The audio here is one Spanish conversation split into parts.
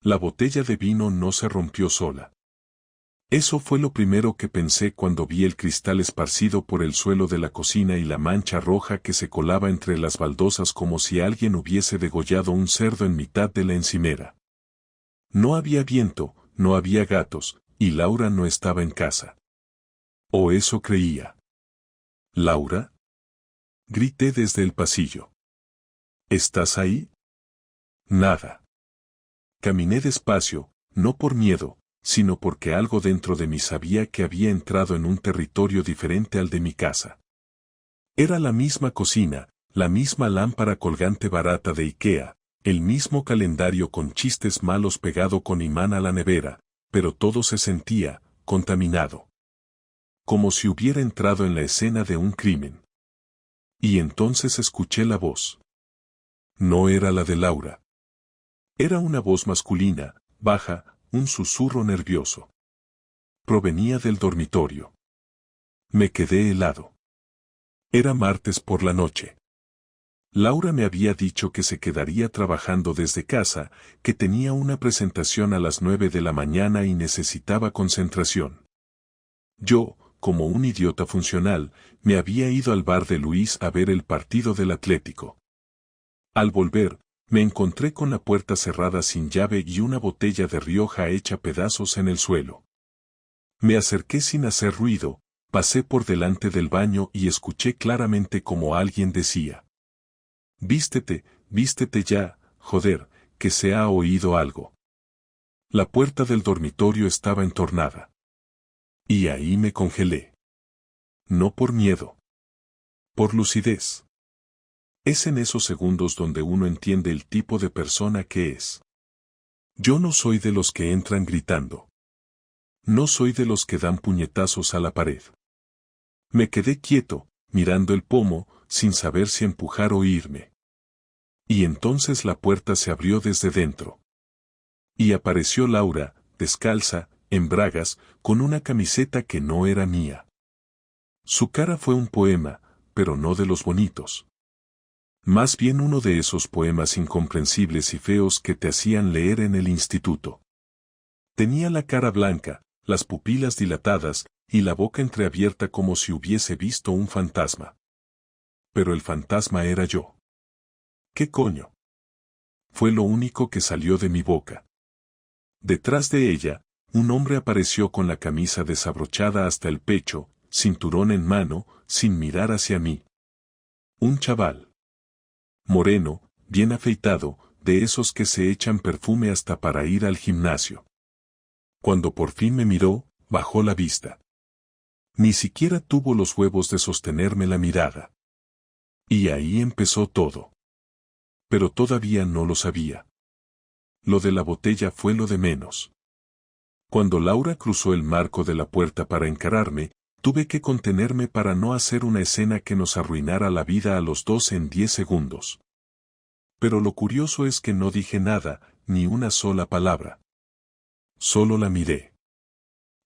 La botella de vino no se rompió sola. Eso fue lo primero que pensé cuando vi el cristal esparcido por el suelo de la cocina y la mancha roja que se colaba entre las baldosas como si alguien hubiese degollado un cerdo en mitad de la encimera. No había viento, no había gatos, y Laura no estaba en casa. O eso creía. ¿Laura? Grité desde el pasillo. ¿Estás ahí? Nada. Caminé despacio, no por miedo, sino porque algo dentro de mí sabía que había entrado en un territorio diferente al de mi casa. Era la misma cocina, la misma lámpara colgante barata de IKEA, el mismo calendario con chistes malos pegado con imán a la nevera, pero todo se sentía contaminado. Como si hubiera entrado en la escena de un crimen. Y entonces escuché la voz. No era la de Laura. Era una voz masculina, baja, un susurro nervioso. Provenía del dormitorio. Me quedé helado. Era martes por la noche. Laura me había dicho que se quedaría trabajando desde casa, que tenía una presentación a las 9 de la mañana y necesitaba concentración. Yo, como un idiota funcional, me había ido al bar de Luis a ver el partido del Atlético. Al volver, me encontré con la puerta cerrada sin llave y una botella de Rioja hecha pedazos en el suelo. Me acerqué sin hacer ruido, pasé por delante del baño y escuché claramente como alguien decía. Vístete, vístete ya, joder, que se ha oído algo. La puerta del dormitorio estaba entornada. Y ahí me congelé. No por miedo. Por lucidez. Es en esos segundos donde uno entiende el tipo de persona que es. Yo no soy de los que entran gritando. No soy de los que dan puñetazos a la pared. Me quedé quieto, mirando el pomo, sin saber si empujar o irme. Y entonces la puerta se abrió desde dentro. Y apareció Laura, descalza, en bragas, con una camiseta que no era mía. Su cara fue un poema, pero no de los bonitos. Más bien uno de esos poemas incomprensibles y feos que te hacían leer en el instituto. Tenía la cara blanca, las pupilas dilatadas, y la boca entreabierta como si hubiese visto un fantasma. Pero el fantasma era yo. ¿Qué coño? Fue lo único que salió de mi boca. Detrás de ella, un hombre apareció con la camisa desabrochada hasta el pecho, cinturón en mano, sin mirar hacia mí. Un chaval. Moreno, bien afeitado, de esos que se echan perfume hasta para ir al gimnasio. Cuando por fin me miró, bajó la vista. Ni siquiera tuvo los huevos de sostenerme la mirada. Y ahí empezó todo. Pero todavía no lo sabía. Lo de la botella fue lo de menos. Cuando Laura cruzó el marco de la puerta para encararme, tuve que contenerme para no hacer una escena que nos arruinara la vida a los dos en 10 segundos. Pero lo curioso es que no dije nada, ni una sola palabra. Solo la miré.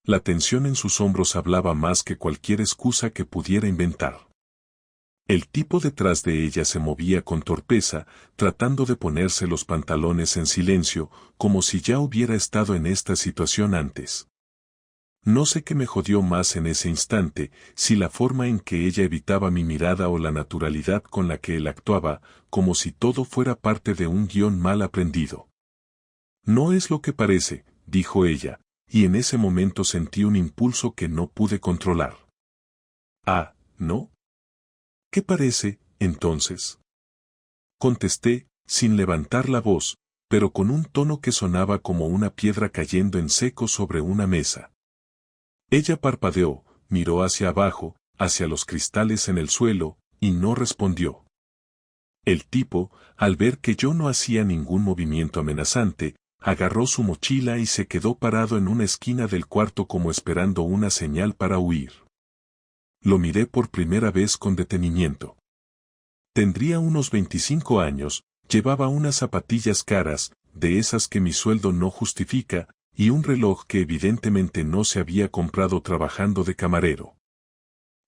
La tensión en sus hombros hablaba más que cualquier excusa que pudiera inventar. El tipo detrás de ella se movía con torpeza, tratando de ponerse los pantalones en silencio, como si ya hubiera estado en esta situación antes. No sé qué me jodió más en ese instante, si la forma en que ella evitaba mi mirada o la naturalidad con la que él actuaba, como si todo fuera parte de un guión mal aprendido. No es lo que parece, dijo ella, y en ese momento sentí un impulso que no pude controlar. Ah, ¿no? ¿Qué parece, entonces? Contesté, sin levantar la voz, pero con un tono que sonaba como una piedra cayendo en seco sobre una mesa. Ella parpadeó, miró hacia abajo, hacia los cristales en el suelo, y no respondió. El tipo, al ver que yo no hacía ningún movimiento amenazante, agarró su mochila y se quedó parado en una esquina del cuarto como esperando una señal para huir. Lo miré por primera vez con detenimiento. Tendría unos 25 años, llevaba unas zapatillas caras, de esas que mi sueldo no justifica, y un reloj que evidentemente no se había comprado trabajando de camarero.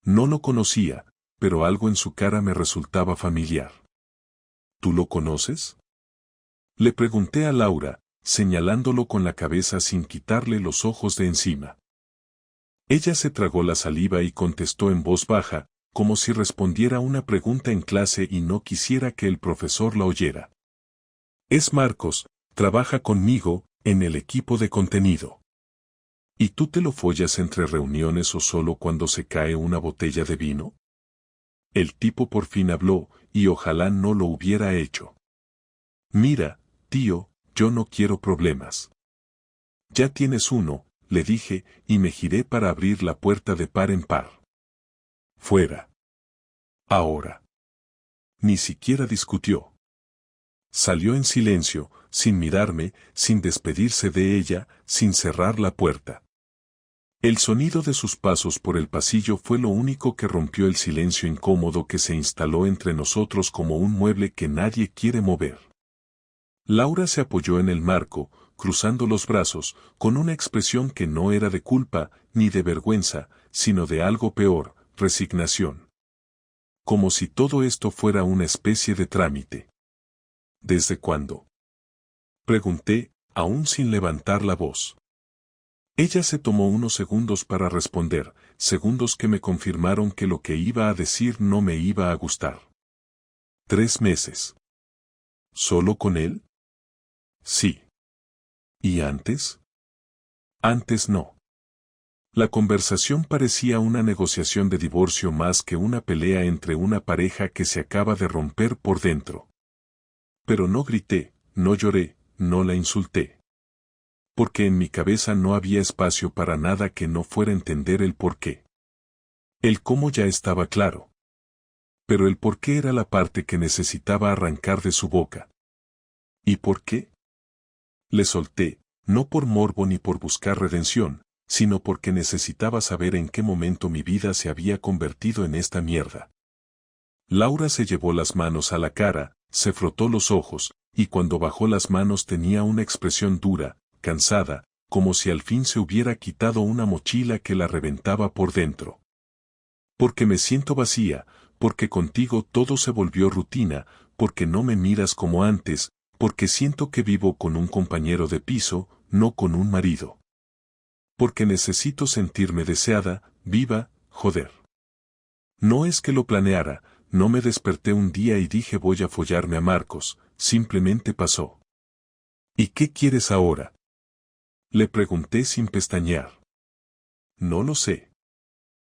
No lo conocía, pero algo en su cara me resultaba familiar. ¿Tú lo conoces? Le pregunté a Laura, señalándolo con la cabeza sin quitarle los ojos de encima. Ella se tragó la saliva y contestó en voz baja, como si respondiera una pregunta en clase y no quisiera que el profesor la oyera. Es Marcos, trabaja conmigo, en el equipo de contenido. ¿Y tú te lo follas entre reuniones o solo cuando se cae una botella de vino? El tipo por fin habló, y ojalá no lo hubiera hecho. Mira, tío, yo no quiero problemas. Ya tienes uno, le dije, y me giré para abrir la puerta de par en par. Fuera. Ahora. Ni siquiera discutió. Salió en silencio, sin mirarme, sin despedirse de ella, sin cerrar la puerta. El sonido de sus pasos por el pasillo fue lo único que rompió el silencio incómodo que se instaló entre nosotros como un mueble que nadie quiere mover. Laura se apoyó en el marco, cruzando los brazos, con una expresión que no era de culpa, ni de vergüenza, sino de algo peor, resignación. Como si todo esto fuera una especie de trámite. ¿Desde cuándo? Pregunté, aún sin levantar la voz. Ella se tomó unos segundos para responder, segundos que me confirmaron que lo que iba a decir no me iba a gustar. 3 meses. ¿Solo con él? Sí. ¿Y antes? Antes no. La conversación parecía una negociación de divorcio más que una pelea entre una pareja que se acaba de romper por dentro. Pero no grité, no lloré, no la insulté. Porque en mi cabeza no había espacio para nada que no fuera entender el porqué. El cómo ya estaba claro. Pero el porqué era la parte que necesitaba arrancar de su boca. ¿Y por qué? Le solté, no por morbo ni por buscar redención, sino porque necesitaba saber en qué momento mi vida se había convertido en esta mierda. Laura se llevó las manos a la cara, se frotó los ojos, y cuando bajó las manos tenía una expresión dura, cansada, como si al fin se hubiera quitado una mochila que la reventaba por dentro. Porque me siento vacía, porque contigo todo se volvió rutina, porque no me miras como antes, porque siento que vivo con un compañero de piso, no con un marido. Porque necesito sentirme deseada, viva, joder. No es que lo planeara, no me desperté un día y dije voy a follarme a Marcos, simplemente pasó. ¿Y qué quieres ahora? Le pregunté sin pestañear. No lo sé.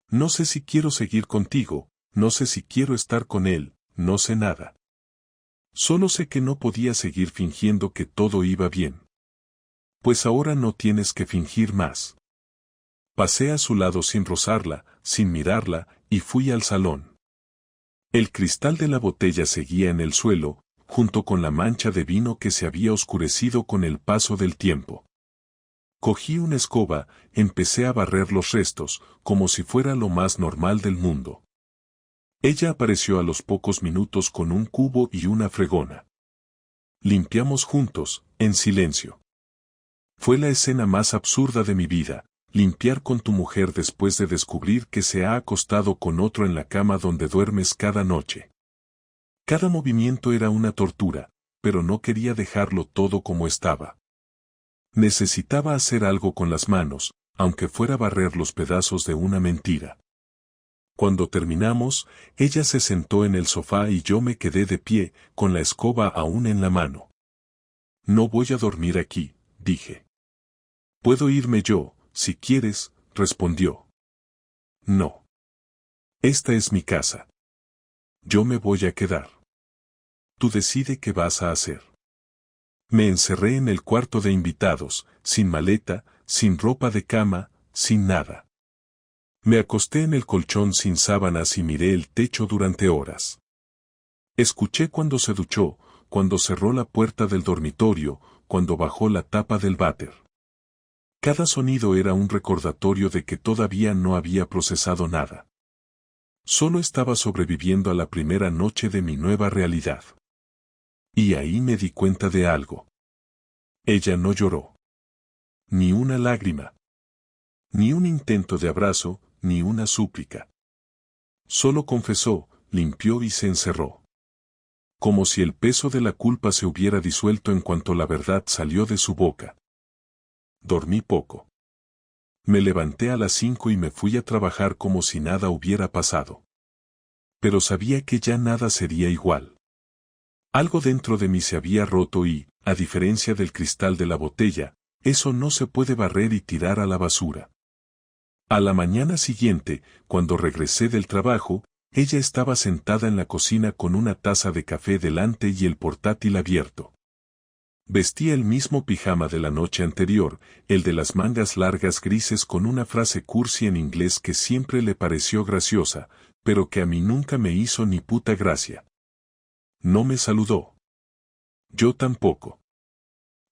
No sé si quiero seguir contigo, no sé si quiero estar con él, no sé nada. Solo sé que no podía seguir fingiendo que todo iba bien. Pues ahora no tienes que fingir más. Pasé a su lado sin rozarla, sin mirarla, y fui al salón. El cristal de la botella seguía en el suelo, junto con la mancha de vino que se había oscurecido con el paso del tiempo. Cogí una escoba, empecé a barrer los restos, como si fuera lo más normal del mundo. Ella apareció a los pocos minutos con un cubo y una fregona. Limpiamos juntos, en silencio. Fue la escena más absurda de mi vida, limpiar con tu mujer después de descubrir que se ha acostado con otro en la cama donde duermes cada noche. Cada movimiento era una tortura, pero no quería dejarlo todo como estaba. Necesitaba hacer algo con las manos, aunque fuera barrer los pedazos de una mentira. Cuando terminamos, ella se sentó en el sofá y yo me quedé de pie, con la escoba aún en la mano. No voy a dormir aquí, dije. Puedo irme yo, si quieres, respondió. No. Esta es mi casa. Yo me voy a quedar. Tú decide qué vas a hacer. Me encerré en el cuarto de invitados, sin maleta, sin ropa de cama, sin nada. Me acosté en el colchón sin sábanas y miré el techo durante horas. Escuché cuando se duchó, cuando cerró la puerta del dormitorio, cuando bajó la tapa del váter. Cada sonido era un recordatorio de que todavía no había procesado nada. Solo estaba sobreviviendo a la primera noche de mi nueva realidad. Y ahí me di cuenta de algo. Ella no lloró. Ni una lágrima. Ni un intento de abrazo, ni una súplica. Solo confesó, limpió y se encerró. como si el peso de la culpa se hubiera disuelto en cuanto la verdad salió de su boca. Dormí poco. Me levanté a las 5 y me fui a trabajar como si nada hubiera pasado. Pero sabía que ya nada sería igual. Algo dentro de mí se había roto y, a diferencia del cristal de la botella, eso no se puede barrer y tirar a la basura. A la mañana siguiente, cuando regresé del trabajo, ella estaba sentada en la cocina con una taza de café delante y el portátil abierto. Vestía el mismo pijama de la noche anterior, el de las mangas largas grises con una frase cursi en inglés que siempre le pareció graciosa, pero que a mí nunca me hizo ni puta gracia. No me saludó. Yo tampoco.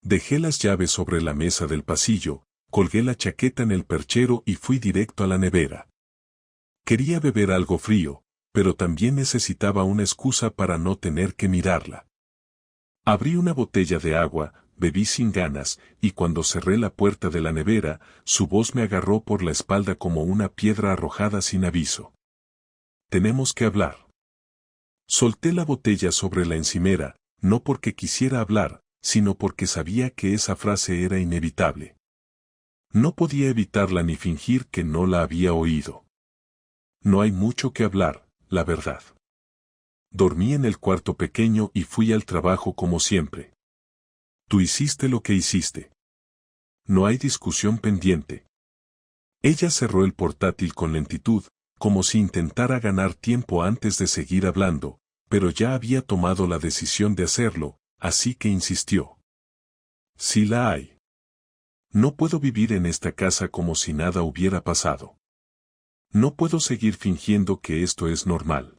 Dejé las llaves sobre la mesa del pasillo, colgué la chaqueta en el perchero y fui directo a la nevera. Quería beber algo frío, pero también necesitaba una excusa para no tener que mirarla. Abrí una botella de agua, bebí sin ganas, y cuando cerré la puerta de la nevera, su voz me agarró por la espalda como una piedra arrojada sin aviso. Tenemos que hablar. Solté la botella sobre la encimera, no porque quisiera hablar, sino porque sabía que esa frase era inevitable. No podía evitarla ni fingir que no la había oído. No hay mucho que hablar, la verdad. Dormí en el cuarto pequeño y fui al trabajo como siempre. Tú hiciste lo que hiciste. No hay discusión pendiente. Ella cerró el portátil con lentitud, como si intentara ganar tiempo antes de seguir hablando, pero ya había tomado la decisión de hacerlo, así que insistió. Sí la hay. No puedo vivir en esta casa como si nada hubiera pasado. No puedo seguir fingiendo que esto es normal.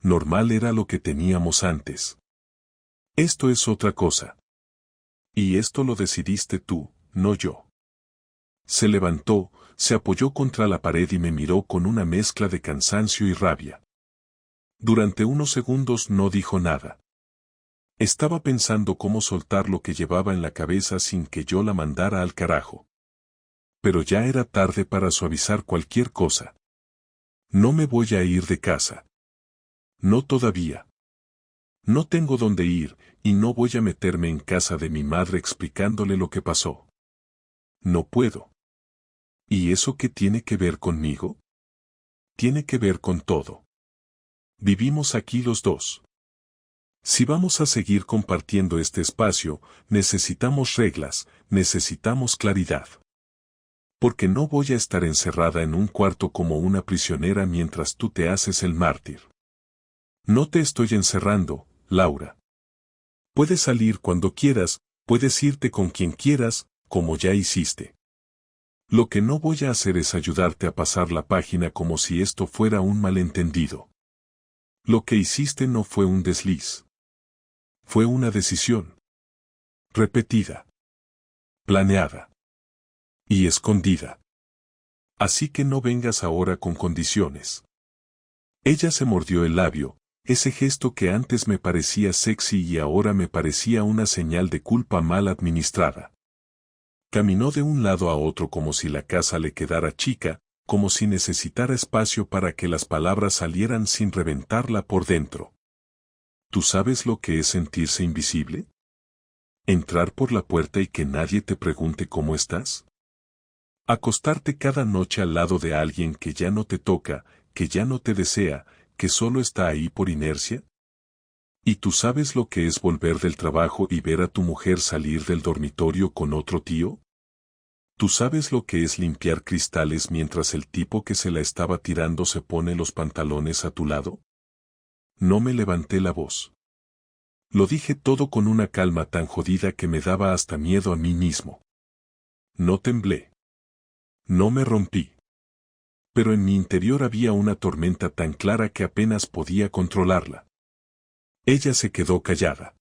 Normal era lo que teníamos antes. Esto es otra cosa. Y esto lo decidiste tú, no yo. Se levantó, se apoyó contra la pared y me miró con una mezcla de cansancio y rabia. Durante unos segundos no dijo nada. Estaba pensando cómo soltar lo que llevaba en la cabeza sin que yo la mandara al carajo. Pero ya era tarde para suavizar cualquier cosa. No me voy a ir de casa. No todavía. No tengo dónde ir, y no voy a meterme en casa de mi madre explicándole lo que pasó. No puedo. ¿Y eso qué tiene que ver conmigo? Tiene que ver con todo. Vivimos aquí los dos. Si vamos a seguir compartiendo este espacio, necesitamos reglas, necesitamos claridad. Porque no voy a estar encerrada en un cuarto como una prisionera mientras tú te haces el mártir. No te estoy encerrando, Laura. Puedes salir cuando quieras, puedes irte con quien quieras, como ya hiciste. Lo que no voy a hacer es ayudarte a pasar la página como si esto fuera un malentendido. Lo que hiciste no fue un desliz. Fue una decisión. Repetida. Planeada. Y escondida. Así que no vengas ahora con condiciones. Ella se mordió el labio, ese gesto que antes me parecía sexy y ahora me parecía una señal de culpa mal administrada. Caminó de un lado a otro como si la casa le quedara chica, como si necesitara espacio para que las palabras salieran sin reventarla por dentro. ¿Tú sabes lo que es sentirse invisible? ¿Entrar por la puerta y que nadie te pregunte cómo estás? ¿Acostarte cada noche al lado de alguien que ya no te toca, que ya no te desea, que solo está ahí por inercia? ¿Y tú sabes lo que es volver del trabajo y ver a tu mujer salir del dormitorio con otro tío? ¿Tú sabes lo que es limpiar cristales mientras el tipo que se la estaba tirando se pone los pantalones a tu lado? No me levanté la voz. Lo dije todo con una calma tan jodida que me daba hasta miedo a mí mismo. No temblé. No me rompí. Pero en mi interior había una tormenta tan clara que apenas podía controlarla. Ella se quedó callada.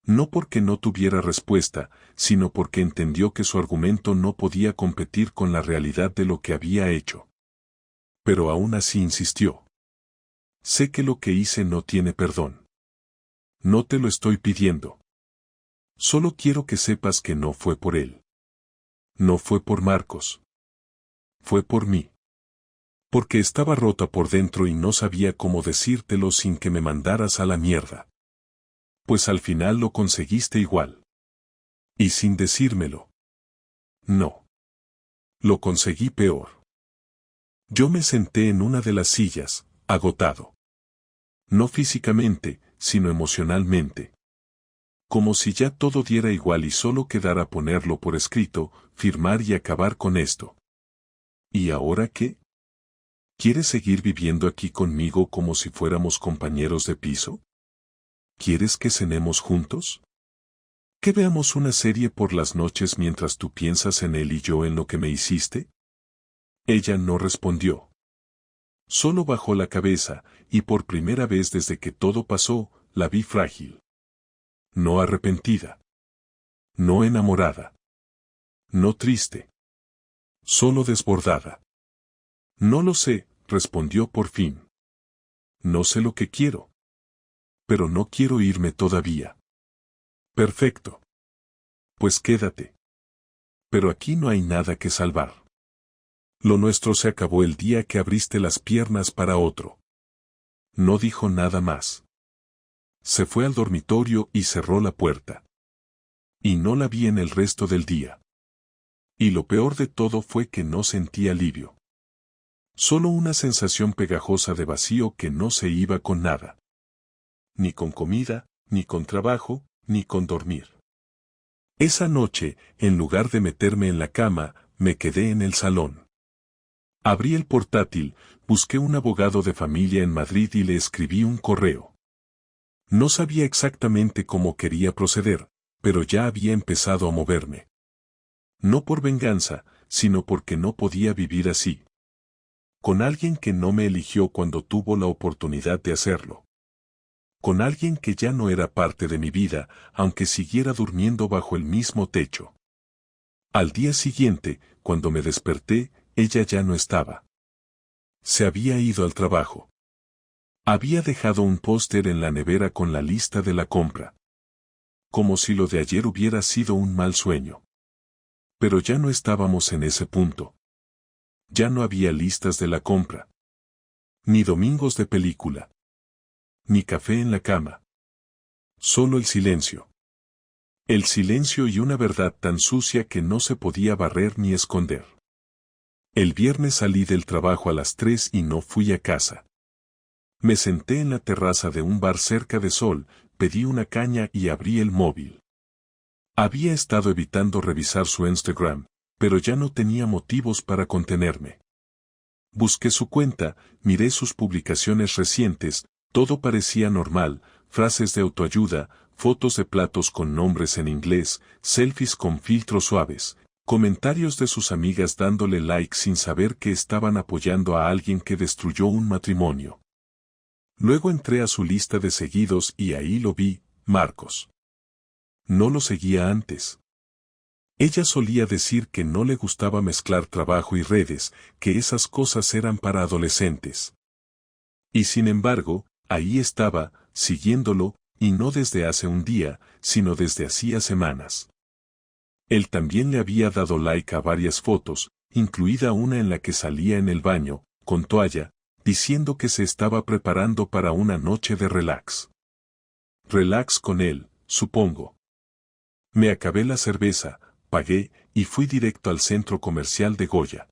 No porque no tuviera respuesta, sino porque entendió que su argumento no podía competir con la realidad de lo que había hecho. Pero aún así insistió. Sé que lo que hice no tiene perdón. No te lo estoy pidiendo. Solo quiero que sepas que no fue por él. No fue por Marcos. Fue por mí. Porque estaba rota por dentro y no sabía cómo decírtelo sin que me mandaras a la mierda. Pues al final lo conseguiste igual. Y sin decírmelo. No. Lo conseguí peor. Yo me senté en una de las sillas, agotado. No físicamente, sino emocionalmente. Como si ya todo diera igual y solo quedara ponerlo por escrito, firmar y acabar con esto. ¿Y ahora qué? ¿Quieres seguir viviendo aquí conmigo como si fuéramos compañeros de piso? ¿Quieres que cenemos juntos? ¿Que veamos una serie por las noches mientras tú piensas en él y yo en lo que me hiciste? Ella no respondió. Solo bajó la cabeza, y por primera vez desde que todo pasó, la vi frágil. No arrepentida. No enamorada. No triste. Solo desbordada. No lo sé, respondió por fin. No sé lo que quiero. Pero no quiero irme todavía. Perfecto. Pues quédate. Pero aquí no hay nada que salvar. Lo nuestro se acabó el día que abriste las piernas para otro. No dijo nada más. Se fue al dormitorio y cerró la puerta. Y no la vi en el resto del día. Y lo peor de todo fue que no sentí alivio. Solo una sensación pegajosa de vacío que no se iba con nada. Ni con comida, ni con trabajo, ni con dormir. Esa noche, en lugar de meterme en la cama, me quedé en el salón. Abrí el portátil, busqué un abogado de familia en Madrid y le escribí un correo. No sabía exactamente cómo quería proceder, pero ya había empezado a moverme. No por venganza, sino porque no podía vivir así. Con alguien que no me eligió cuando tuvo la oportunidad de hacerlo. Con alguien que ya no era parte de mi vida, aunque siguiera durmiendo bajo el mismo techo. Al día siguiente, cuando me desperté, ella ya no estaba. Se había ido al trabajo. Había dejado un póster en la nevera con la lista de la compra. Como si lo de ayer hubiera sido un mal sueño. Pero ya no estábamos en ese punto. Ya no había listas de la compra. Ni domingos de película. Ni café en la cama. Solo el silencio. El silencio y una verdad tan sucia que no se podía barrer ni esconder. El viernes salí del trabajo a las 3 y no fui a casa. Me senté en la terraza de un bar cerca de Sol, pedí una caña y abrí el móvil. Había estado evitando revisar su Instagram, pero ya no tenía motivos para contenerme. Busqué su cuenta, miré sus publicaciones recientes, todo parecía normal, frases de autoayuda, fotos de platos con nombres en inglés, selfies con filtros suaves, comentarios de sus amigas dándole like sin saber que estaban apoyando a alguien que destruyó un matrimonio. Luego entré a su lista de seguidos y ahí lo vi, Marcos. No lo seguía antes. Ella solía decir que no le gustaba mezclar trabajo y redes, que esas cosas eran para adolescentes. Y sin embargo, ahí estaba, siguiéndolo, y no desde hace un día, sino desde hacía semanas. Él también le había dado like a varias fotos, incluida una en la que salía en el baño, con toalla, diciendo que se estaba preparando para una noche de relax. Relax con él, supongo. Me acabé la cerveza, pagué, y fui directo al centro comercial de Goya.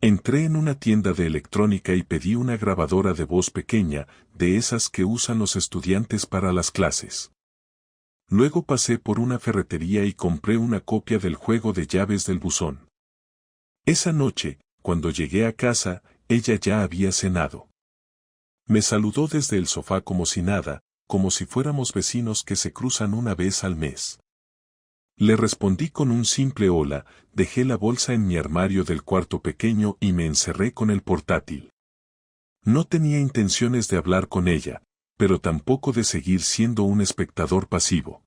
Entré en una tienda de electrónica y pedí una grabadora de voz pequeña, de esas que usan los estudiantes para las clases. Luego pasé por una ferretería y compré una copia del juego de llaves del buzón. Esa noche, cuando llegué a casa, ella ya había cenado. Me saludó desde el sofá como si nada, como si fuéramos vecinos que se cruzan una vez al mes. Le respondí con un simple hola, dejé la bolsa en mi armario del cuarto pequeño y me encerré con el portátil. No tenía intenciones de hablar con ella, pero tampoco de seguir siendo un espectador pasivo.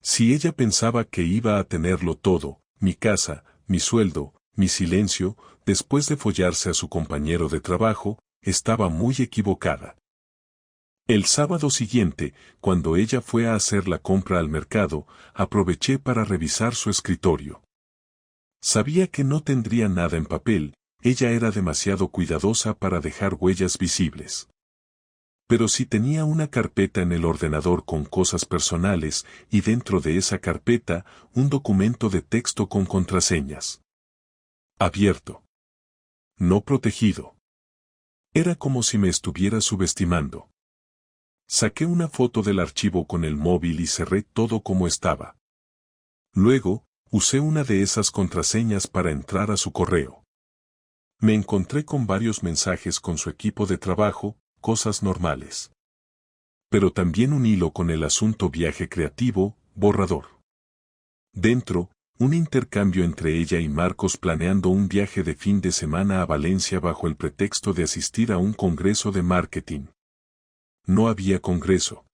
Si ella pensaba que iba a tenerlo todo, mi casa, mi sueldo, mi silencio, después de follarse a su compañero de trabajo, estaba muy equivocada. El sábado siguiente, cuando ella fue a hacer la compra al mercado, aproveché para revisar su escritorio. Sabía que no tendría nada en papel, ella era demasiado cuidadosa para dejar huellas visibles. Pero si tenía una carpeta en el ordenador con cosas personales y dentro de esa carpeta un documento de texto con contraseñas. Abierto. No protegido. Era como si me estuviera subestimando. Saqué una foto del archivo con el móvil y cerré todo como estaba. Luego, usé una de esas contraseñas para entrar a su correo. Me encontré con varios mensajes con su equipo de trabajo, cosas normales. Pero también un hilo con el asunto viaje creativo, borrador. Dentro, un intercambio entre ella y Marcos planeando un viaje de fin de semana a Valencia bajo el pretexto de asistir a un congreso de marketing. No había congreso.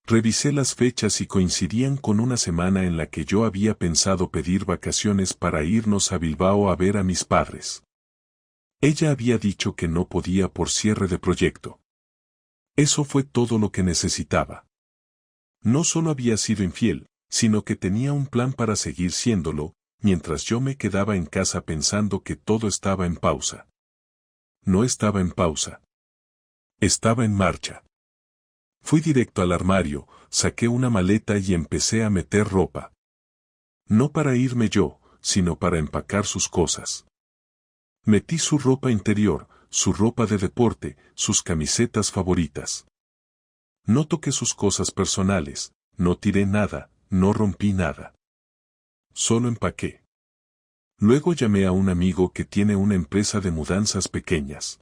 Revisé las fechas y coincidían con una semana en la que yo había pensado pedir vacaciones para irnos a Bilbao a ver a mis padres. Ella había dicho que no podía por cierre de proyecto. Eso fue todo lo que necesitaba. No solo había sido infiel, sino que tenía un plan para seguir siéndolo, mientras yo me quedaba en casa pensando que todo estaba en pausa. No estaba en pausa. Estaba en marcha. Fui directo al armario, saqué una maleta y empecé a meter ropa. No para irme yo, sino para empacar sus cosas. Metí su ropa interior, su ropa de deporte, sus camisetas favoritas. No toqué sus cosas personales, no tiré nada, no rompí nada. Solo empaqué. Luego llamé a un amigo que tiene una empresa de mudanzas pequeñas.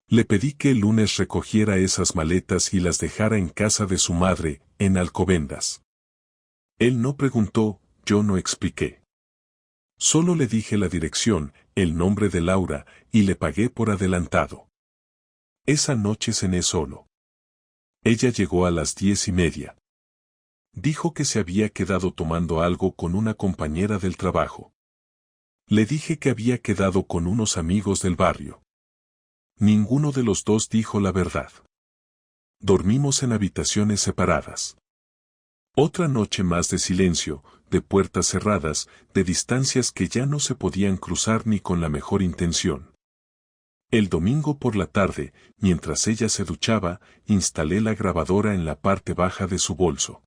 Le pedí que el lunes recogiera esas maletas y las dejara en casa de su madre, en Alcobendas. Él no preguntó, yo no expliqué. Solo le dije la dirección, el nombre de Laura, y le pagué por adelantado. Esa noche cené solo. Ella llegó a las 10:30. Dijo que se había quedado tomando algo con una compañera del trabajo. Le dije que había quedado con unos amigos del barrio. Ninguno de los dos dijo la verdad. Dormimos en habitaciones separadas. Otra noche más de silencio, de puertas cerradas, de distancias que ya no se podían cruzar ni con la mejor intención. El domingo por la tarde, mientras ella se duchaba, instalé la grabadora en la parte baja de su bolso.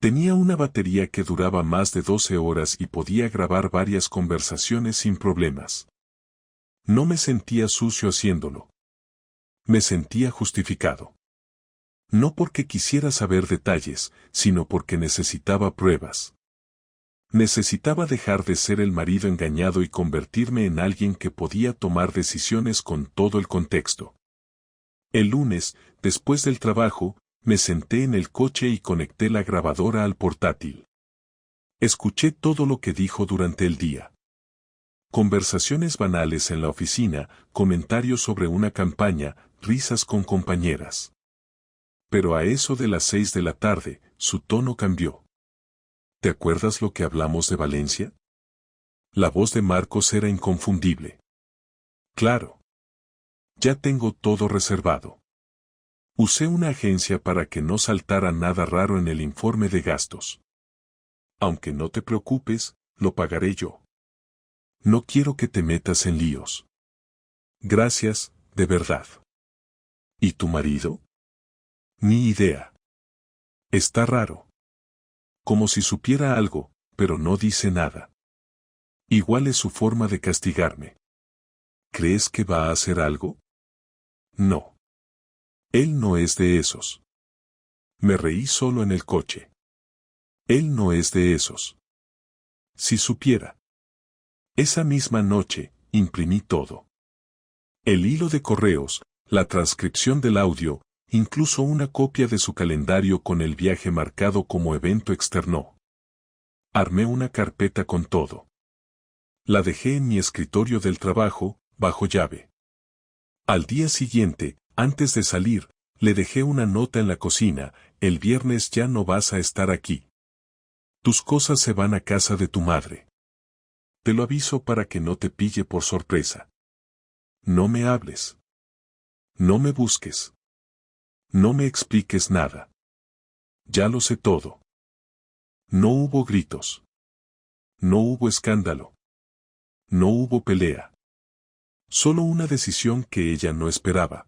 Tenía una batería que duraba más de 12 horas y podía grabar varias conversaciones sin problemas. No me sentía sucio haciéndolo. Me sentía justificado. No porque quisiera saber detalles, sino porque necesitaba pruebas. Necesitaba dejar de ser el marido engañado y convertirme en alguien que podía tomar decisiones con todo el contexto. El lunes, después del trabajo, me senté en el coche y conecté la grabadora al portátil. Escuché todo lo que dijo durante el día. Conversaciones banales en la oficina, comentarios sobre una campaña, risas con compañeras. Pero a eso de las 6 de la tarde, su tono cambió. ¿Te acuerdas lo que hablamos de Valencia? La voz de Marcos era inconfundible. Claro. Ya tengo todo reservado. Usé una agencia para que no saltara nada raro en el informe de gastos. Aunque no te preocupes, lo pagaré yo. No quiero que te metas en líos. Gracias, de verdad. ¿Y tu marido? Ni idea. Está raro. Como si supiera algo, pero no dice nada. Igual es su forma de castigarme. ¿Crees que va a hacer algo? No. Él no es de esos. Me reí solo en el coche. Él no es de esos. Si supiera. Esa misma noche, imprimí todo. El hilo de correos, la transcripción del audio, incluso una copia de su calendario con el viaje marcado como evento externo. Armé una carpeta con todo. La dejé en mi escritorio del trabajo, bajo llave. Al día siguiente, antes de salir, le dejé una nota en la cocina: el viernes ya no vas a estar aquí. Tus cosas se van a casa de tu madre. Te lo aviso para que no te pille por sorpresa. No me hables. No me busques. No me expliques nada. Ya lo sé todo. No hubo gritos. No hubo escándalo. No hubo pelea. Solo una decisión que ella no esperaba.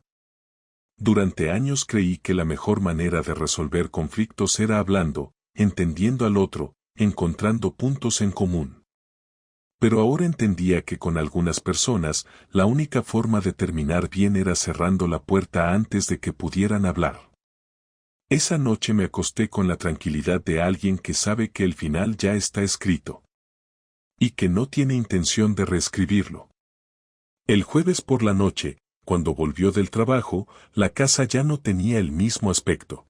Durante años creí que la mejor manera de resolver conflictos era hablando, entendiendo al otro, encontrando puntos en común. Pero ahora entendía que con algunas personas, la única forma de terminar bien era cerrando la puerta antes de que pudieran hablar. Esa noche me acosté con la tranquilidad de alguien que sabe que el final ya está escrito. Y que no tiene intención de reescribirlo. El jueves por la noche, cuando volvió del trabajo, la casa ya no tenía el mismo aspecto.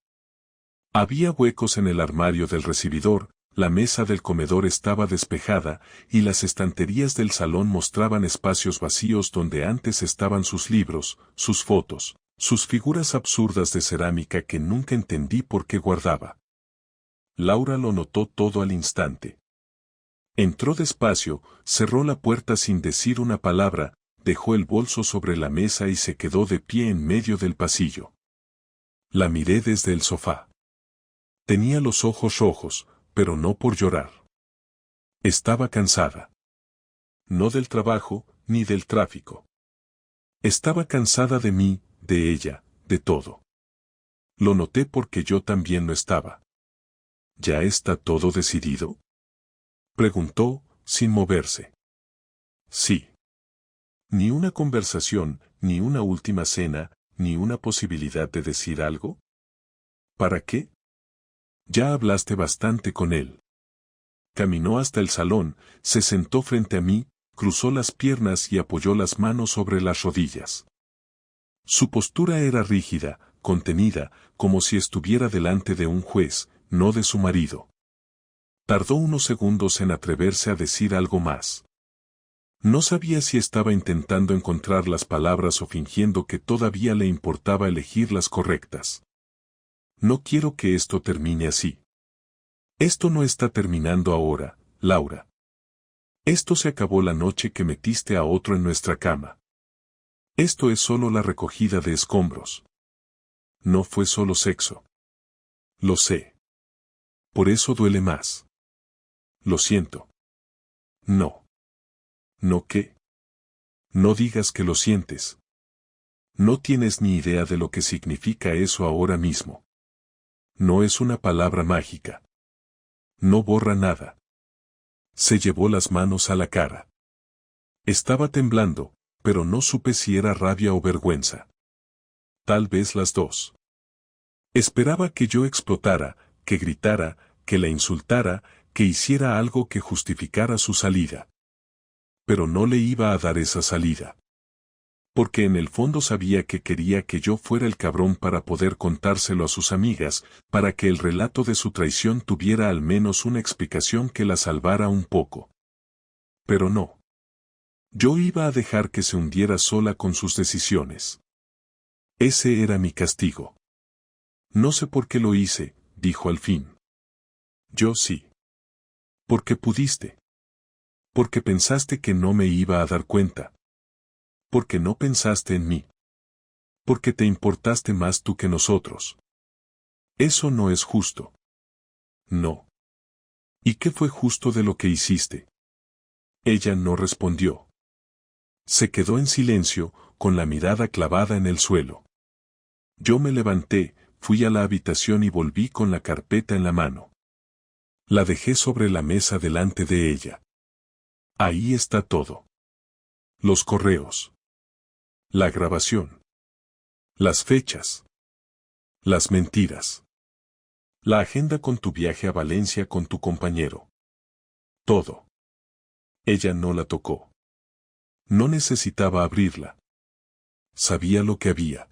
Había huecos en el armario del recibidor, la mesa del comedor estaba despejada, y las estanterías del salón mostraban espacios vacíos donde antes estaban sus libros, sus fotos, sus figuras absurdas de cerámica que nunca entendí por qué guardaba. Laura lo notó todo al instante. Entró despacio, cerró la puerta sin decir una palabra, dejó el bolso sobre la mesa y se quedó de pie en medio del pasillo. La miré desde el sofá. Tenía los ojos rojos, pero no por llorar. Estaba cansada. No del trabajo, ni del tráfico. Estaba cansada de mí, de ella, de todo. Lo noté porque yo también lo estaba. ¿Ya está todo decidido?, preguntó, sin moverse. Sí. Ni una conversación, ni una última cena, ni una posibilidad de decir algo. ¿Para qué? Ya hablaste bastante con él. Caminó hasta el salón, se sentó frente a mí, cruzó las piernas y apoyó las manos sobre las rodillas. Su postura era rígida, contenida, como si estuviera delante de un juez, no de su marido. Tardó unos segundos en atreverse a decir algo más. No sabía si estaba intentando encontrar las palabras o fingiendo que todavía le importaba elegir las correctas. No quiero que esto termine así. Esto no está terminando ahora, Laura. Esto se acabó la noche que metiste a otro en nuestra cama. Esto es solo la recogida de escombros. No fue solo sexo. Lo sé. Por eso duele más. Lo siento. No. ¿No qué? No digas que lo sientes. No tienes ni idea de lo que significa eso ahora mismo. No es una palabra mágica. No borra nada. Se llevó las manos a la cara. Estaba temblando, pero no supe si era rabia o vergüenza. Tal vez las dos. Esperaba que yo explotara, que gritara, que la insultara, que hiciera algo que justificara su salida. Pero no le iba a dar esa salida. Porque en el fondo sabía que quería que yo fuera el cabrón para poder contárselo a sus amigas, para que el relato de su traición tuviera al menos una explicación que la salvara un poco. Pero no. Yo iba a dejar que se hundiera sola con sus decisiones. Ese era mi castigo. No sé por qué lo hice, dijo al fin. Yo sí. Porque pudiste. Porque pensaste que no me iba a dar cuenta. Porque no pensaste en mí. Porque te importaste más tú que nosotros. Eso no es justo. No. ¿Y qué fue justo de lo que hiciste? Ella no respondió. Se quedó en silencio, con la mirada clavada en el suelo. Yo me levanté, fui a la habitación y volví con la carpeta en la mano. La dejé sobre la mesa delante de ella. Ahí está todo. Los correos. La grabación. Las fechas. Las mentiras. La agenda con tu viaje a Valencia con tu compañero. Todo. Ella no la tocó. No necesitaba abrirla. Sabía lo que había.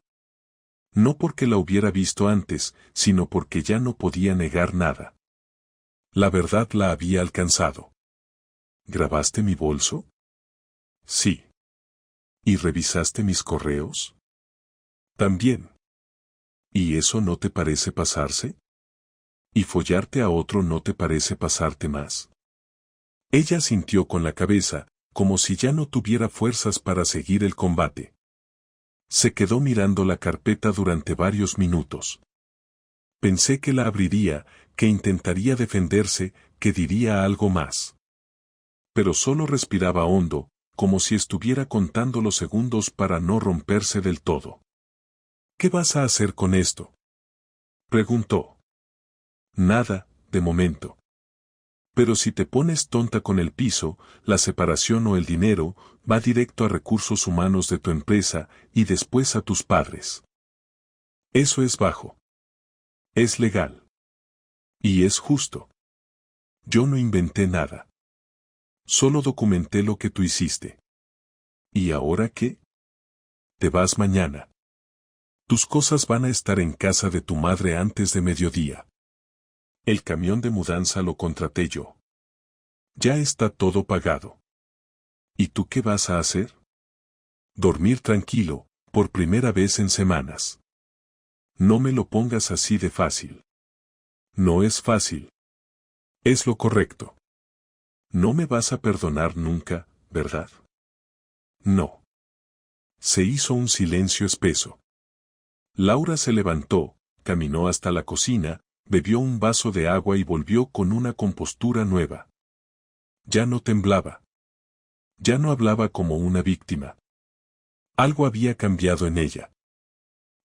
No porque la hubiera visto antes, sino porque ya no podía negar nada. La verdad la había alcanzado. ¿Grabaste mi bolso? Sí. ¿Y revisaste mis correos? También. ¿Y eso no te parece pasarse? ¿Y follarte a otro no te parece pasarte más? Ella sintió con la cabeza, como si ya no tuviera fuerzas para seguir el combate. Se quedó mirando la carpeta durante varios minutos. Pensé que la abriría, que intentaría defenderse, que diría algo más. Pero solo respiraba hondo, como si estuviera contando los segundos para no romperse del todo. ¿Qué vas a hacer con esto?, preguntó. Nada, de momento. Pero si te pones tonta con el piso, la separación o el dinero, va directo a recursos humanos de tu empresa y después a tus padres. Eso es bajo. Es legal. Y es justo. Yo no inventé nada. Solo documenté lo que tú hiciste. ¿Y ahora qué? Te vas mañana. Tus cosas van a estar en casa de tu madre antes de mediodía. El camión de mudanza lo contraté yo. Ya está todo pagado. ¿Y tú qué vas a hacer? Dormir tranquilo, por primera vez en semanas. No me lo pongas así de fácil. No es fácil. Es lo correcto. No me vas a perdonar nunca, ¿verdad? No. Se hizo un silencio espeso. Laura se levantó, caminó hasta la cocina, bebió un vaso de agua y volvió con una compostura nueva. Ya no temblaba. Ya no hablaba como una víctima. Algo había cambiado en ella.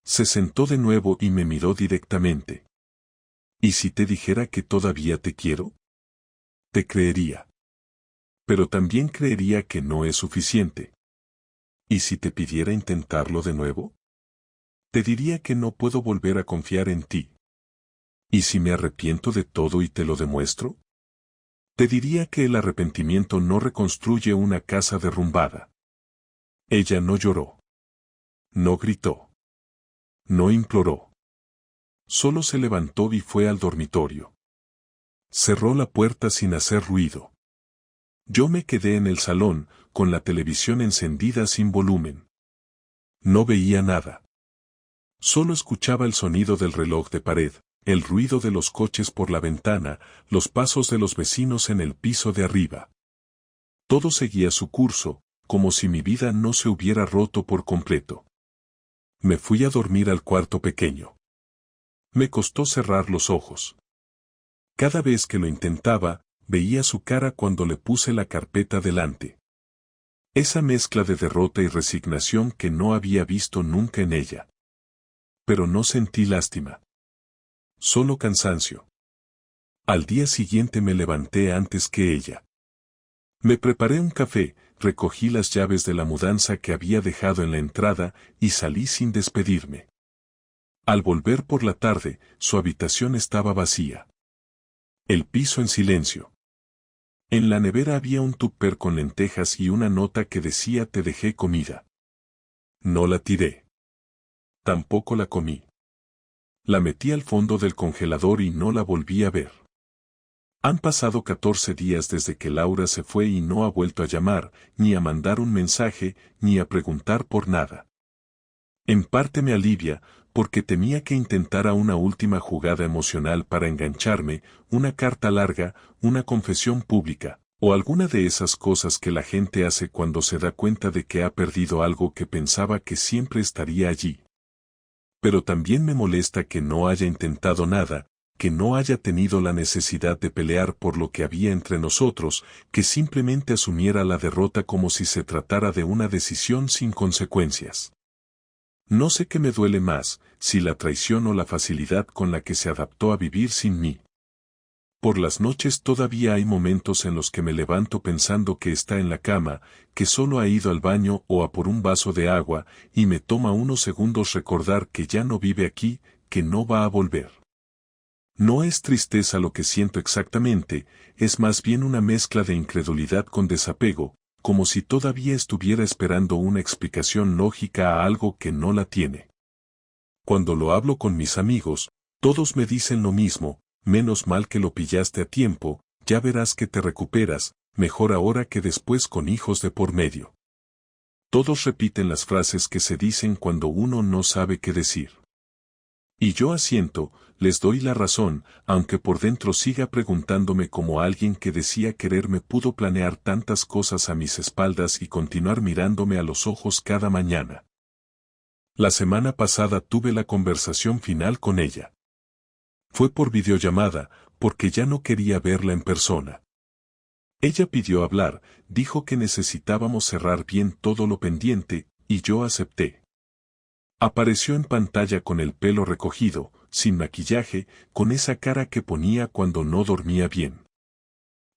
Se sentó de nuevo y me miró directamente. ¿Y si te dijera que todavía te quiero? Te creería. Pero también creería que no es suficiente. ¿Y si te pidiera intentarlo de nuevo? Te diría que no puedo volver a confiar en ti. ¿Y si me arrepiento de todo y te lo demuestro? Te diría que el arrepentimiento no reconstruye una casa derrumbada. Ella no lloró. No gritó. No imploró. Solo se levantó y fue al dormitorio. Cerró la puerta sin hacer ruido. Yo me quedé en el salón, con la televisión encendida sin volumen. No veía nada. Solo escuchaba el sonido del reloj de pared, el ruido de los coches por la ventana, los pasos de los vecinos en el piso de arriba. Todo seguía su curso, como si mi vida no se hubiera roto por completo. Me fui a dormir al cuarto pequeño. Me costó cerrar los ojos. Cada vez que lo intentaba, veía su cara cuando le puse la carpeta delante. Esa mezcla de derrota y resignación que no había visto nunca en ella. Pero no sentí lástima. Solo cansancio. Al día siguiente me levanté antes que ella. Me preparé un café, recogí las llaves de la mudanza que había dejado en la entrada y salí sin despedirme. Al volver por la tarde, su habitación estaba vacía. El piso en silencio. En la nevera había un tupper con lentejas y una nota que decía te dejé comida. No la tiré. Tampoco la comí. La metí al fondo del congelador y no la volví a ver. Han pasado 14 días desde que Laura se fue y no ha vuelto a llamar, ni a mandar un mensaje, ni a preguntar por nada. En parte me alivia, porque temía que intentara una última jugada emocional para engancharme, una carta larga, una confesión pública, o alguna de esas cosas que la gente hace cuando se da cuenta de que ha perdido algo que pensaba que siempre estaría allí. Pero también me molesta que no haya intentado nada, que no haya tenido la necesidad de pelear por lo que había entre nosotros, que simplemente asumiera la derrota como si se tratara de una decisión sin consecuencias. No sé qué me duele más, si la traición o la facilidad con la que se adaptó a vivir sin mí. Por las noches todavía hay momentos en los que me levanto pensando que está en la cama, que solo ha ido al baño o a por un vaso de agua, y me toma unos segundos recordar que ya no vive aquí, que no va a volver. No es tristeza lo que siento exactamente, es más bien una mezcla de incredulidad con desapego, como si todavía estuviera esperando una explicación lógica a algo que no la tiene. Cuando lo hablo con mis amigos, todos me dicen lo mismo, menos mal que lo pillaste a tiempo, ya verás que te recuperas, mejor ahora que después con hijos de por medio. Todos repiten las frases que se dicen cuando uno no sabe qué decir. Y yo asiento, les doy la razón, aunque por dentro siga preguntándome cómo alguien que decía quererme pudo planear tantas cosas a mis espaldas y continuar mirándome a los ojos cada mañana. La semana pasada tuve la conversación final con ella. Fue por videollamada, porque ya no quería verla en persona. Ella pidió hablar, dijo que necesitábamos cerrar bien todo lo pendiente, y yo acepté. Apareció en pantalla con el pelo recogido, sin maquillaje, con esa cara que ponía cuando no dormía bien.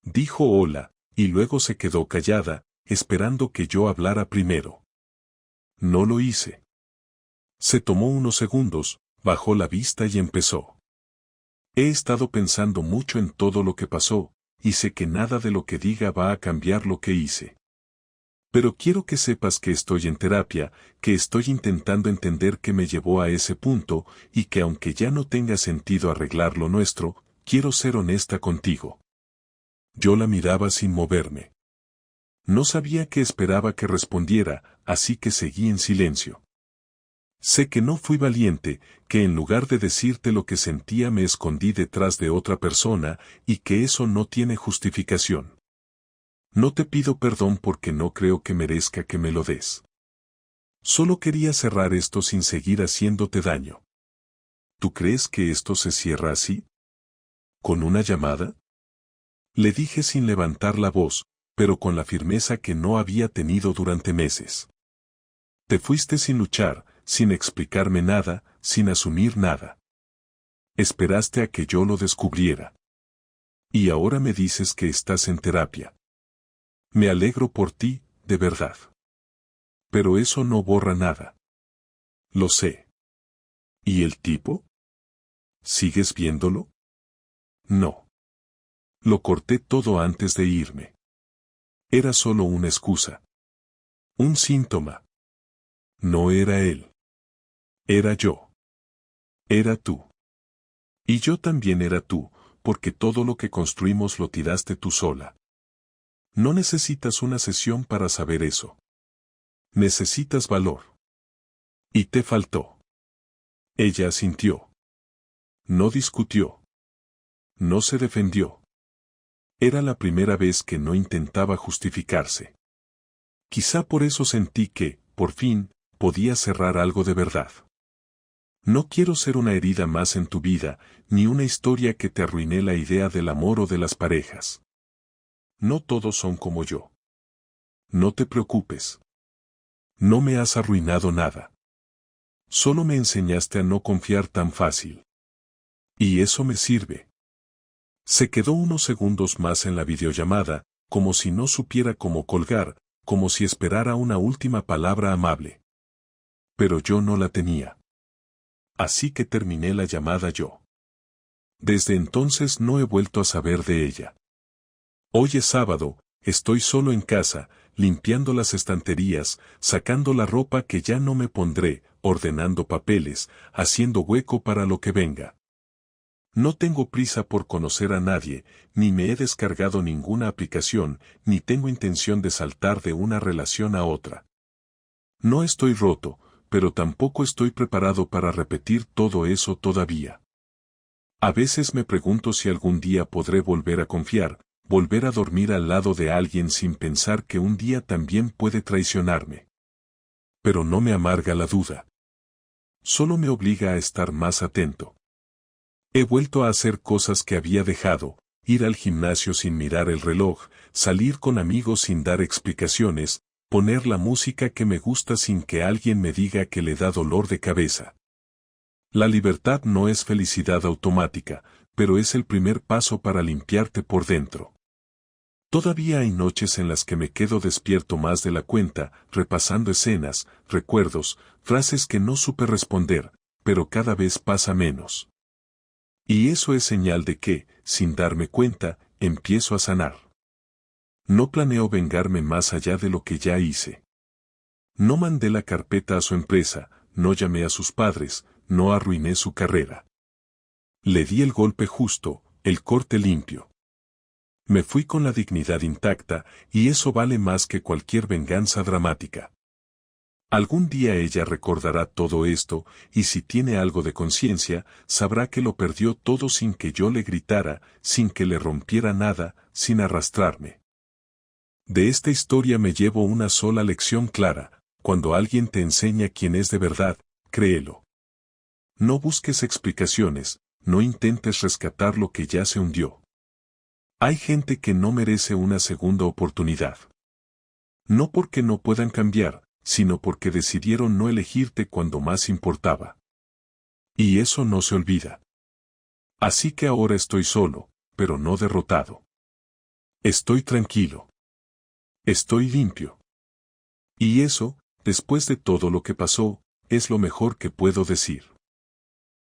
Dijo hola, y luego se quedó callada, esperando que yo hablara primero. No lo hice. Se tomó unos segundos, bajó la vista y empezó. He estado pensando mucho en todo lo que pasó, y sé que nada de lo que diga va a cambiar lo que hice. Pero quiero que sepas que estoy en terapia, que estoy intentando entender qué me llevó a ese punto, y que aunque ya no tenga sentido arreglar lo nuestro, quiero ser honesta contigo. Yo la miraba sin moverme. No sabía qué esperaba que respondiera, así que seguí en silencio. Sé que no fui valiente, que en lugar de decirte lo que sentía me escondí detrás de otra persona, y que eso no tiene justificación. No te pido perdón porque no creo que merezca que me lo des. Solo quería cerrar esto sin seguir haciéndote daño. ¿Tú crees que esto se cierra así? ¿Con una llamada? Le dije sin levantar la voz, pero con la firmeza que no había tenido durante meses. Te fuiste sin luchar, sin explicarme nada, sin asumir nada. Esperaste a que yo lo descubriera. Y ahora me dices que estás en terapia. Me alegro por ti, de verdad. Pero eso no borra nada. Lo sé. ¿Y el tipo? ¿Sigues viéndolo? No. Lo corté todo antes de irme. Era solo una excusa. Un síntoma. No era él. Era yo. Era tú. Y yo también era tú, porque todo lo que construimos lo tiraste tú sola. No necesitas una sesión para saber eso. Necesitas valor. Y te faltó. Ella asintió. No discutió. No se defendió. Era la primera vez que no intentaba justificarse. Quizá por eso sentí que, por fin, podía cerrar algo de verdad. No quiero ser una herida más en tu vida, ni una historia que te arruiné la idea del amor o de las parejas. No todos son como yo. No te preocupes. No me has arruinado nada. Solo me enseñaste a no confiar tan fácil. Y eso me sirve. Se quedó unos segundos más en la videollamada, como si no supiera cómo colgar, como si esperara una última palabra amable. Pero yo no la tenía. Así que terminé la llamada yo. Desde entonces no he vuelto a saber de ella. Hoy es sábado, estoy solo en casa, limpiando las estanterías, sacando la ropa que ya no me pondré, ordenando papeles, haciendo hueco para lo que venga. No tengo prisa por conocer a nadie, ni me he descargado ninguna aplicación, ni tengo intención de saltar de una relación a otra. No estoy roto, pero tampoco estoy preparado para repetir todo eso todavía. A veces me pregunto si algún día podré volver a confiar, volver a dormir al lado de alguien sin pensar que un día también puede traicionarme. Pero no me amarga la duda. Solo me obliga a estar más atento. He vuelto a hacer cosas que había dejado, ir al gimnasio sin mirar el reloj, salir con amigos sin dar explicaciones, poner la música que me gusta sin que alguien me diga que le da dolor de cabeza. La libertad no es felicidad automática, pero es el primer paso para limpiarte por dentro. Todavía hay noches en las que me quedo despierto más de la cuenta, repasando escenas, recuerdos, frases que no supe responder, pero cada vez pasa menos. Y eso es señal de que, sin darme cuenta, empiezo a sanar. No planeo vengarme más allá de lo que ya hice. No mandé la carpeta a su empresa, no llamé a sus padres, no arruiné su carrera. Le di el golpe justo, el corte limpio. Me fui con la dignidad intacta, y eso vale más que cualquier venganza dramática. Algún día ella recordará todo esto, y si tiene algo de conciencia, sabrá que lo perdió todo sin que yo le gritara, sin que le rompiera nada, sin arrastrarme. De esta historia me llevo una sola lección clara: cuando alguien te enseña quién es de verdad, créelo. No busques explicaciones, no intentes rescatar lo que ya se hundió. Hay gente que no merece una segunda oportunidad. No porque no puedan cambiar, sino porque decidieron no elegirte cuando más importaba. Y eso no se olvida. Así que ahora estoy solo, pero no derrotado. Estoy tranquilo. Estoy limpio. Y eso, después de todo lo que pasó, es lo mejor que puedo decir.